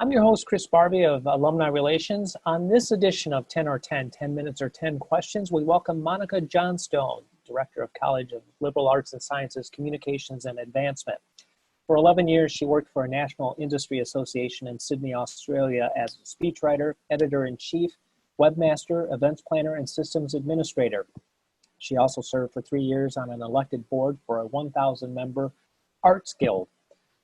I'm your host, Chris Barbee of Alumni Relations. On this edition of 10 or 10, 10 Minutes or 10 Questions, we welcome Monica Johnstone, Director of College of Liberal Arts and Sciences, Communications and Advancement. For 11 years, she worked for a national industry association in Sydney, Australia as a speechwriter, editor-in-chief, webmaster, events planner, and systems administrator. She also served for 3 years on an elected board for a 1,000-member Arts Guild.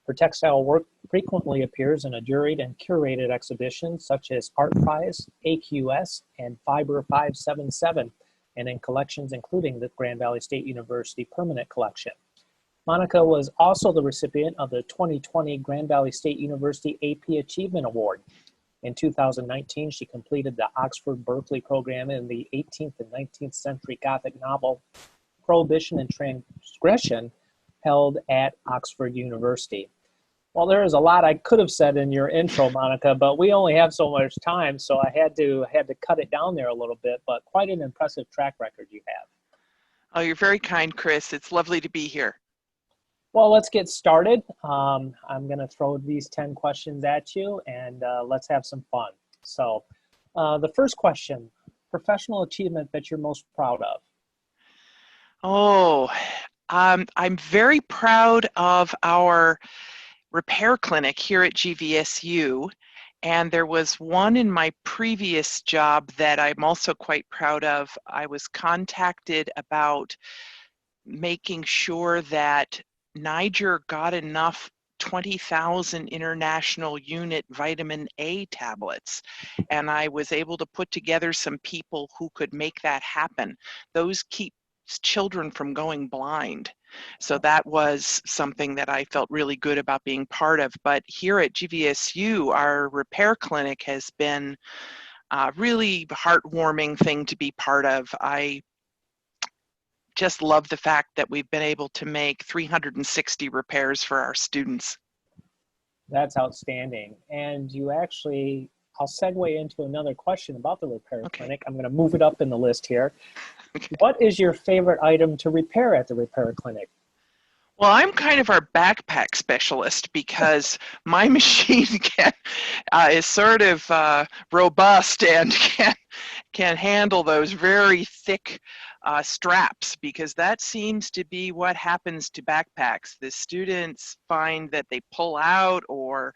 Her textile work frequently appears in a juried and curated exhibitions such as Art Prize, AQS, and Fiber 577, and in collections including the Grand Valley State University Permanent Collection. Monica was also the recipient of the 2020 Grand Valley State University AP Achievement Award. In 2019, she completed the Oxford-Berkeley program in the 18th and 19th century Gothic novel, Prohibition and Transgression, held at Oxford University. Well, there is a lot I could have said in your intro, Monica, but we only have so much time, so I had to cut it down there a little bit, but quite an impressive track record you have. Oh, you're very kind, Chris. It's lovely to be here. Well, let's get started. I'm going to throw these 10 questions at you, and let's have some fun. So the first question, professional achievement that you're most proud of? Oh, I'm very proud of our repair clinic here at GVSU, and there was one in my previous job that I'm also quite proud of. I was contacted about making sure that Niger got enough 20,000 international unit vitamin A tablets, and I was able to put together some people who could make that happen. Those keep children from going blind. So that was something that I felt really good about being part of. But here at GVSU, our repair clinic has been a really heartwarming thing to be part of. I just love the fact that we've been able to make 360 repairs for our students. That's outstanding. And you actually, I'll segue into another question about the repair clinic. I'm going to move it up in the list here. Okay. What is your favorite item to repair at the repair clinic? Well, I'm kind of our backpack specialist because my machine is sort of robust and can handle those very thick straps, because that seems to be what happens to backpacks. The students find that they pull out or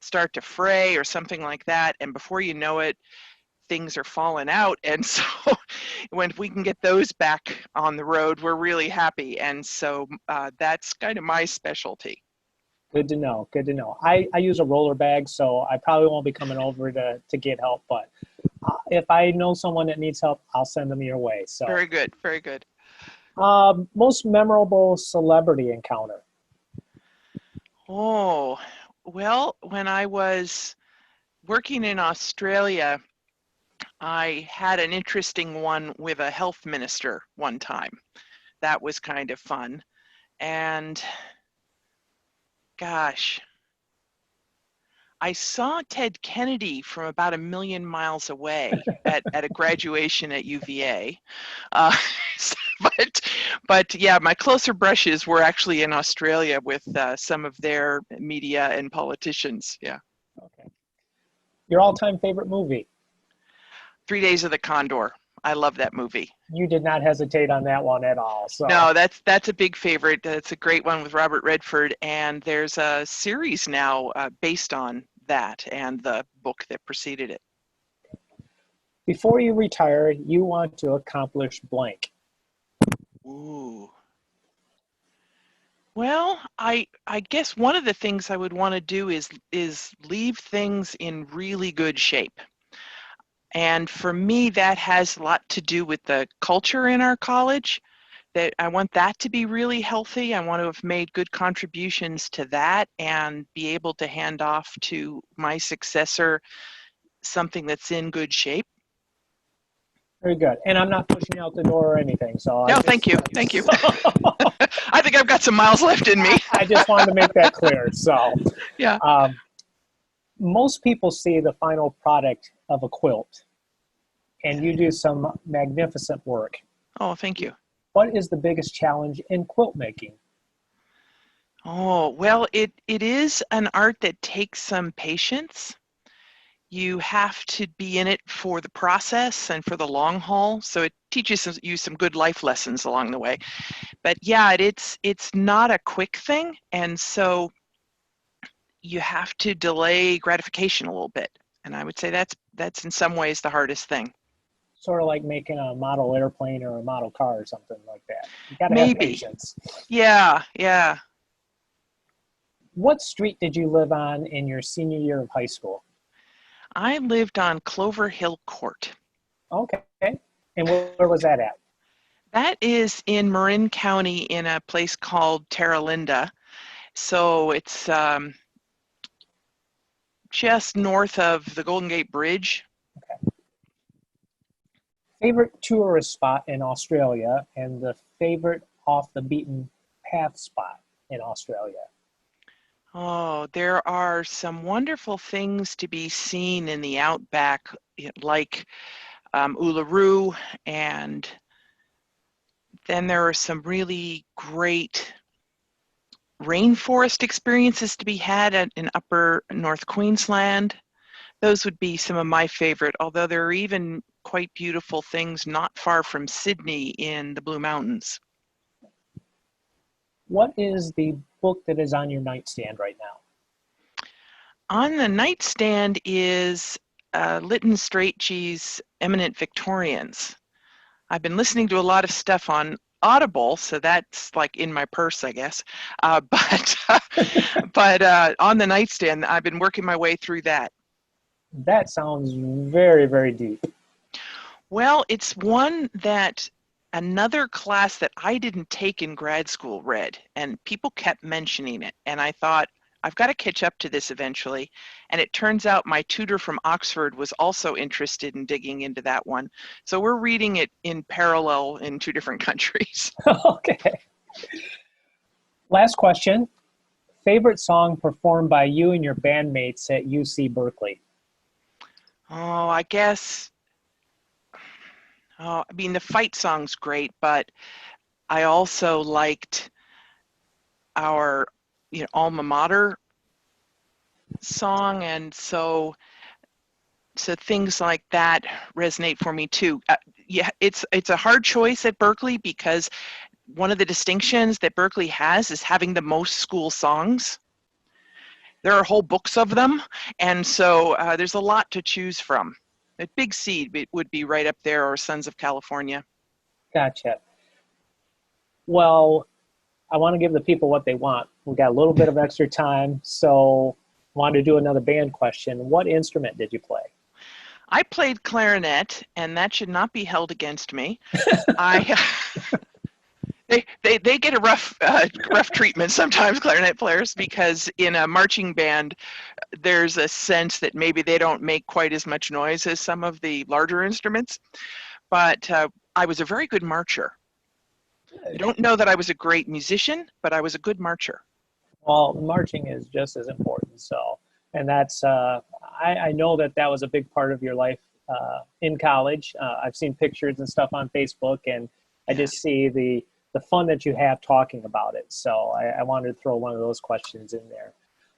start to fray or something like that, and before you know it, things are falling out. And so when we can get those back on the road, we're really happy. And so that's kind of my specialty. Good to know. Good to know. I use a roller bag, so I probably won't be coming over to get help, but if I know someone that needs help, I'll send them your way. So very good. Very good. Most memorable celebrity encounter? Oh, well, when I was working in Australia, I had an interesting one with a health minister one time. That was kind of fun. And gosh, I saw Ted Kennedy from about 1,000,000 miles away at a graduation at UVA. But yeah, my closer brushes were actually in Australia with some of their media and politicians. Yeah. Okay. Your all-time favorite movie? 3 Days of the Condor. I love that movie. You did not hesitate on that one at all. So. No, that's a big favorite. It's a great one with Robert Redford, and there's a series now based on that and the book that preceded it. Before you retire, you want to accomplish blank. Ooh. Well, I guess one of the things I would want to do is leave things in really good shape. And for me, that has a lot to do with the culture in our college. That I want that to be really healthy. I want to have made good contributions to that and be able to hand off to my successor something that's in good shape. Very good. And I'm not pushing you out the door or anything. So no, thank you. Thank you. I think I've got some miles left in me. I just wanted to make that clear. So yeah. Most people see the final product of a quilt, and you do some magnificent work. Oh, thank you. What is the biggest challenge in quilt making? Oh, well, it is an art that takes some patience. You have to be in it for the process and for the long haul. So it teaches you some good life lessons along the way. But yeah, it's not a quick thing. And so you have to delay gratification a little bit. And I would say that's in some ways the hardest thing. Sort of like making a model airplane or a model car or something like that. You got to have Maybe. patience. Yeah, yeah. What street did you live on in your senior year of high school? I lived on Clover Hill Court. Okay. And where was that at? That is in Marin County in a place called Terra Linda. So it's just north of the Golden Gate Bridge. Okay. Favorite tourist spot in Australia and the favorite off the beaten path spot in Australia? Oh, there are some wonderful things to be seen in the outback, like Uluru, and then there are some really great rainforest experiences to be had in upper North Queensland. Those would be some of my favorite, although there are even quite beautiful things not far from Sydney in the Blue Mountains. What is the book that is on your nightstand right now? On the nightstand is Lytton Strachey's Eminent Victorians. I've been listening to a lot of stuff on Audible, so that's like in my purse, I guess. But on the nightstand, I've been working my way through that. That sounds very, very deep. Well, it's one that another class that I didn't take in grad school read, and people kept mentioning it. And I thought, I've got to catch up to this eventually. And it turns out my tutor from Oxford was also interested in digging into that one. So we're reading it in parallel in two different countries. Okay. Last question. Favorite song performed by you and your bandmates at UC Berkeley? Oh, I guess, I mean, the fight song's great, but I also liked our alma mater song, and so things like that resonate for me too. Yeah, it's a hard choice at Berkeley because one of the distinctions that Berkeley has is having the most school songs. There are whole books of them, and so there's a lot to choose from. A Big Seed would be right up there, or Sons of California. Gotcha. Well, I want to give the people what they want. We got a little bit of extra time, so I wanted to do another band question. What instrument did you play? I played clarinet, and that should not be held against me. I they get a rough treatment sometimes, clarinet players, because in a marching band, there's a sense that maybe they don't make quite as much noise as some of the larger instruments. But I was a very good marcher. I don't know that I was a great musician, but I was a good marcher. Well, marching is just as important. So, and that's I know that that was a big part of your life in college. I've seen pictures and stuff on Facebook, and I just see the fun that you have talking about it. So I wanted to throw one of those questions in there.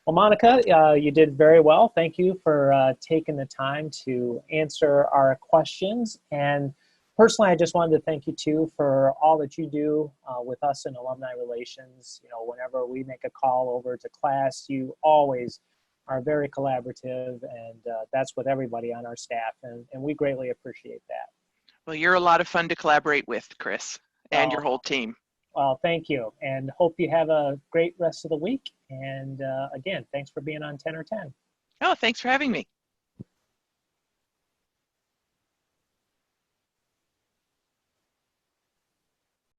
Well, Monica, you did very well. Thank you for taking the time to answer our questions. And personally, I just wanted to thank you too for all that you do with us in alumni relations. You know, whenever we make a call over to class, you always are very collaborative, and that's with everybody on our staff, and we greatly appreciate that. Well, you're a lot of fun to collaborate with, Chris, and your Well, whole team. well, thank you, and hope you have a great rest of the week. And again, thanks for being on 10 or 10. Oh, thanks for having me.